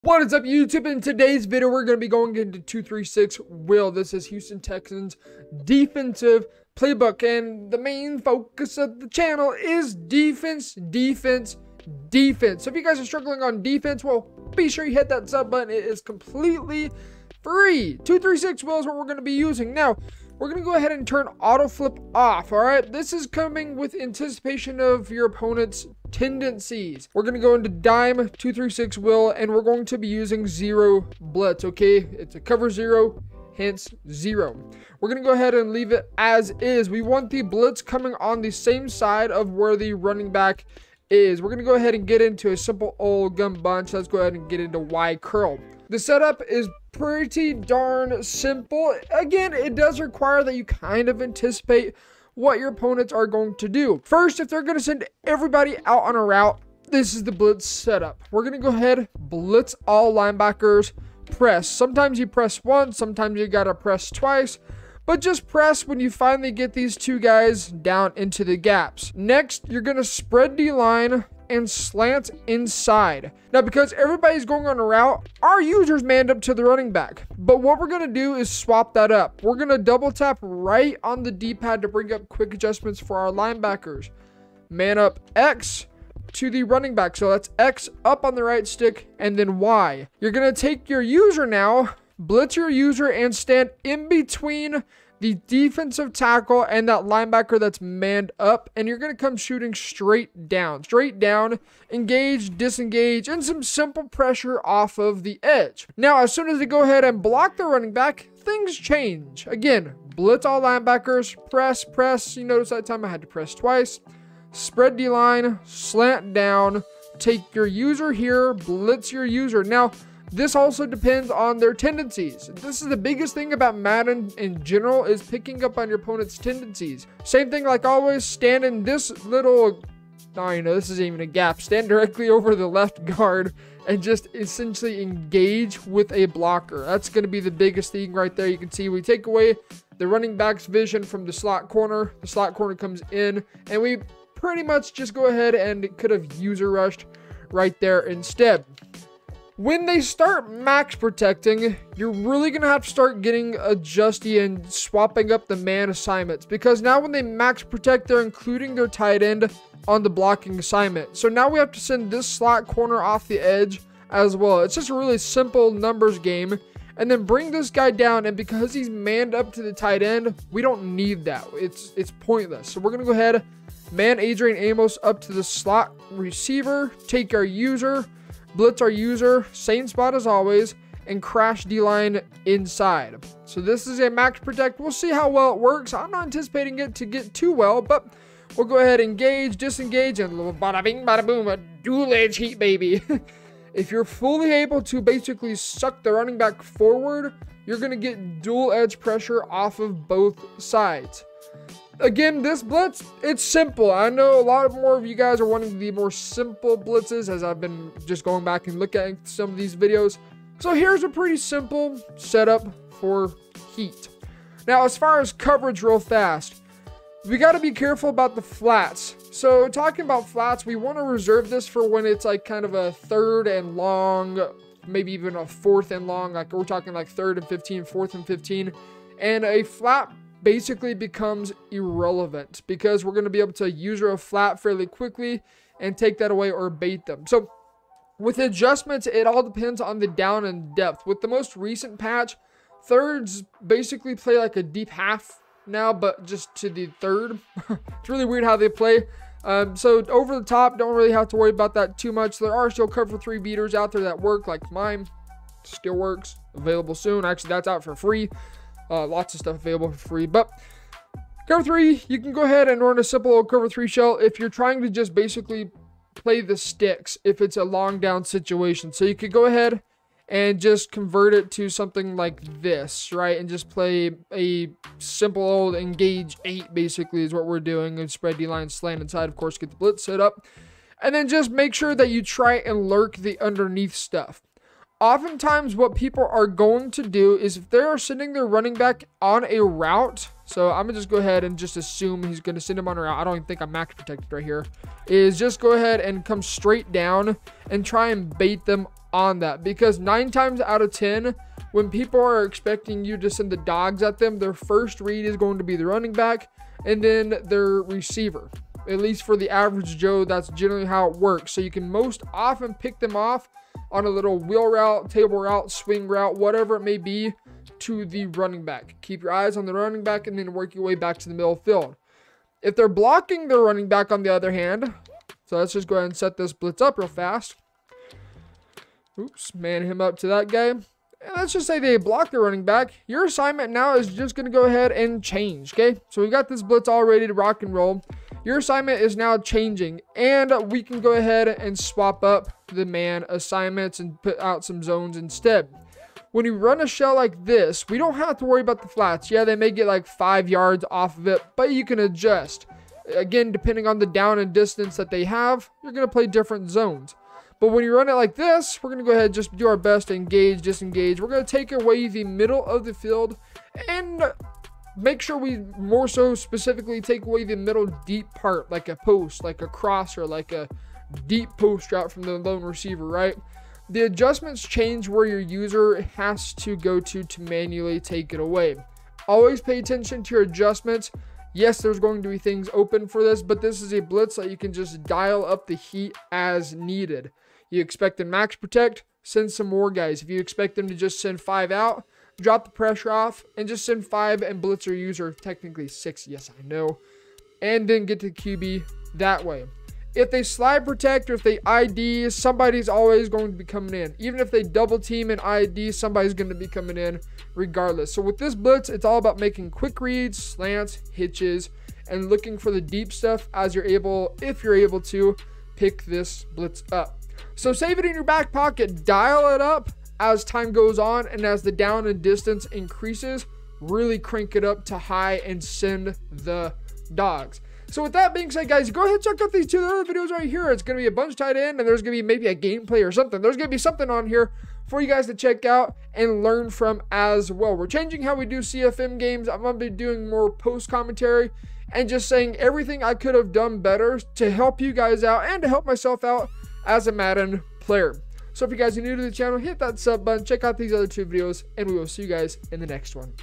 What is up, YouTube? In today's video, we're going to be going into 236 Will. This is Houston Texans defensive playbook, and the main focus of the channel is defense. So if you guys are struggling on defense, well, be sure you hit that sub button. It is completely free. 236 Will is what we're going to be using. Now, we're going to go ahead and turn auto flip off, all right? This is coming with anticipation of your opponent's tendencies. We're going to go into dime 236 Will, and we're going to be using zero blitz, okay? It's a cover zero, hence zero. We're going to go ahead and leave it as is. We want the blitz coming on the same side of where the running back is. We're going to go ahead and get into a simple old gun bunch. Let's go ahead and get into Y curl. The setup is pretty darn simple. Again, it does require that you kind of anticipate what your opponents are going to do. First, if they're going to send everybody out on a route, this is the blitz setup. We're going to go ahead, blitz all linebackers, press. Sometimes you press once, sometimes you got to press twice, but just press when you finally get these two guys down into the gaps. Next, you're going to spread the line and slant inside. Now, because everybody's going on a route, our user's manned up to the running back. But what we're going to do is swap that up. We're going to double tap right on the D-pad to bring up quick adjustments for our linebackers. Man up X to the running back. So that's X up on the right stick and then Y. You're going to take your user now, blitz your user, and stand in between the defensive tackle and that linebacker that's manned up, and you're going to come shooting straight down, engage, disengage, and some simple pressure off of the edge. Now, as soon as they go ahead and block the running back, things change. Again, blitz all linebackers, press. You notice that time I had to press twice. Spread the line, slant down, take your user here, blitz your user. Now, this also depends on their tendencies. This is the biggest thing about Madden in general, is picking up on your opponent's tendencies. Same thing like always, stand in this little, this isn't even a gap. Stand directly over the left guard and just essentially engage with a blocker. That's going to be the biggest thing right there. You can see we take away the running back's vision from the slot corner. The slot corner comes in, and we pretty much just go ahead and could have user rushed right there instead. When they start max protecting, you're really going to have to start getting adjusty and swapping up the man assignments, because now when they max protect, they're including their tight end on the blocking assignment. So now we have to send this slot corner off the edge as well. It's just a really simple numbers game, and then bring this guy down, and because he's manned up to the tight end, we don't need that. It's pointless. So we're going to go ahead, man Adrian Amos up to the slot receiver, take our user, blitz our user, same spot as always, and crash D-line inside. So this is a max protect. We'll see how well it works. I'm not anticipating it to get too well, but we'll go ahead, engage, disengage, and a little bada bing, bada boom, a dual edge heat, baby. If you're fully able to basically suck the running back forward, you're going to get dual edge pressure off of both sides. Again, this blitz, it's simple. I know a lot more of you guys are wanting the more simple blitzes, as I've been just going back and looking at some of these videos. So here's a pretty simple setup for heat. Now, as far as coverage real fast, we got to be careful about the flats. So talking about flats, we want to reserve this for when it's like kind of a third and long, maybe even a fourth and long. Like we're talking like third and 15, fourth and 15. And a flat basically becomes irrelevant, because we're going to be able to user a flat fairly quickly and take that away or bait them. So with adjustments, it all depends on the down and depth. With the most recent patch, thirds basically play like a deep half now, but just to the third. It's really weird how they play. So over the top, don't really have to worry about that too much. There are still cover 3 beaters out there that work, like mine still works, available soon. Actually, that's out for free. Lots of stuff available for free, but cover 3, you can go ahead and run a simple old cover 3 shell if you're trying to just basically play the sticks, if it's a long down situation. So you could go ahead and just convert it to something like this, right? And just play a simple old engage 8, basically, is what we're doing. And spread D-line, slant inside, of course, get the blitz set up. And then just make sure that you try and lurk the underneath stuff. Oftentimes, what people are going to do is if they are sending their running back on a route, so I'm going to just go ahead and just assume he's going to send him on a route. I don't even think I'm max protected right here. Is just go ahead and come straight down and try and bait them on that, because 9 times out of 10, when people are expecting you to send the dogs at them, their first read is going to be the running back and then their receiver. At least for the average Joe, that's generally how it works. So you can most often pick them off on a little wheel route, table route, swing route, whatever it may be, to the running back. Keep your eyes on the running back and then work your way back to the middle field. If they're blocking their running back, on the other hand, so let's just go ahead and set this blitz up real fast. Oops, man him up to that guy. And let's just say they block the running back. Your assignment now is just going to go ahead and change, okay? So we got this blitz all ready to rock and roll. Your assignment is now changing, and we can go ahead and swap up the man assignments and put out some zones instead. When you run a shell like this, we don't have to worry about the flats. Yeah, they may get like 5 yards off of it, but you can adjust. Again, depending on the down and distance that they have, you're going to play different zones. But when you run it like this, we're going to go ahead and just do our best to engage, disengage. We're going to take away the middle of the field and make sure we more so specifically take away the middle deep part, like a post, like a crosser, like a deep post route from the lone receiver, right? The adjustments change where your user has to go to manually take it away. Always pay attention to your adjustments. Yes, there's going to be things open for this, but this is a blitz that you can just dial up the heat as needed. You expect them max protect, send some more guys. If you expect them to just send 5 out, drop the pressure off and just send 5 and blitz your user, technically 6, yes I know, and then get to QB that way. If they slide protect or if they ID, somebody's always going to be coming in. Even if they double team and ID, somebody's going to be coming in regardless. So with this blitz, it's all about making quick reads, slants, hitches, and looking for the deep stuff as you're able, if you're able to, pick this blitz up. So save it in your back pocket, dial it up as time goes on, and as the down and distance increases, really crank it up to high and send the dogs. So with that being said, guys, go ahead and check out these 2 other videos right here. It's going to be a bunch tied in, and there's going to be maybe a gameplay or something. There's going to be something on here for you guys to check out and learn from as well. We're changing how we do CFM games. I'm going to be doing more post commentary and just saying everything I could have done better to help you guys out and to help myself out as a Madden player. So if you guys are new to the channel, hit that sub button, check out these other 2 videos, and we will see you guys in the next one.